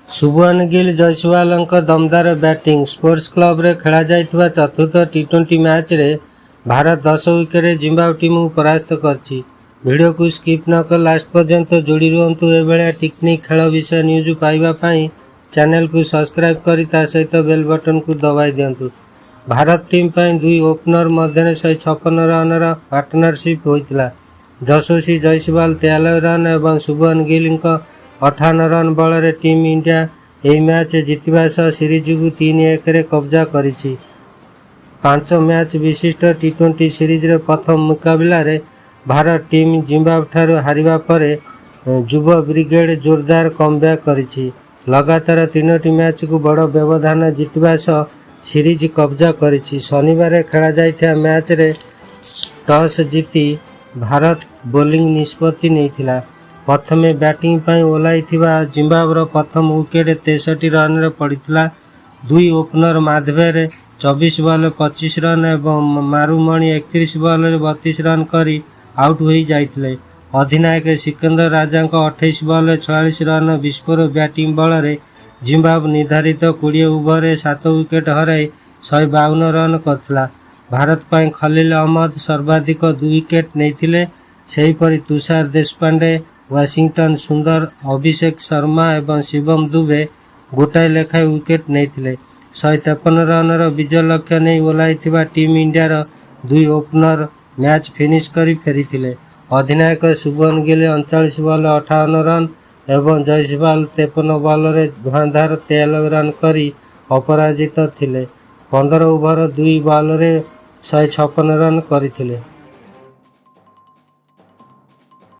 शुभमन गिल जयसवाल दमदार batting sports club रे खेला जाइथिबा चतुर्थ टी20 मैच रे भारत 10 विकेट जिम्बाब्वे टीम को परास्त करछि। वीडियो को स्किप न कर लास्ट पर्यंत जोड़ी रुहंतु। एभलिया टेक्निक खेल विषय न्यूज पाइबा पई चैनल को सब्सक्राइब करी ता सहित बेल बटन को दबाई दियंतु। भारत टीम पई दुई ओपनर मध्य 156 रन पार्टनरशिप होइतिला। यशस्वी जयसवाल 43 रन और शुभमन गिल 58 रन बल टीम इंडिया यह मैच जितवा सह सीरीज को 3-1 रे कब्जा करिछि। 5 मैच विशिष्ट टी20 सीरीज रे प्रथम मुकाबला रे भारत टीम जिम्बाब्वे ठारू हारिबा परे युवा ब्रिगेड जोरदार कमबैक करिछि। लगातार 3टी मैच को बड़ व्यवधान जितवा सह सीरीज कब्जा करिछि। शनिवार खेला जाइथिया मैच रे टॉस जीति भारत बोलिंग निष्पत्ति नैथिला। प्रथमे बैटिंग पई ओलाइथिबा जिम्बाब्वेर प्रथम विकेट 63 रन रे पड़िथिला। दुई ओपनर माधवेर 24 बॉल 25 रन एवं मारुमणि 31 बॉल 32 रन करी आउट हो जाइथिले। अधिनायक सिकंदर राजा 28 बॉल 46 रन विस्फोर बैटिंग बल रे जिम्बाब्वे निर्धारित 20 ओवर 7 विकेट हराई 152 रन करथिला। भारत पई खलील अहमद सर्वाधिक 2 विकेट नैथिले। सेहीपरि तुषार देशपांडे, वाशिंगटन सुंदर, अभिषेक शर्मा एवं शिवम दुबे गोटाए लेखाए विकेट नैथिले। 153 रन विजय लक्ष्य नहीं ओह्लाइथिबा टीम इंडियार दुई ओपनर मैच फिनिश करी फेरिथिले। अधिनायक शुभमन गिल 39 बॉल 58 रन एवं जयसवाल 53 बॉल रे धुआंधार 43 रन करी अपराजित थिले। 15 ओवर 2 बॉल रे 156 रन करथिले।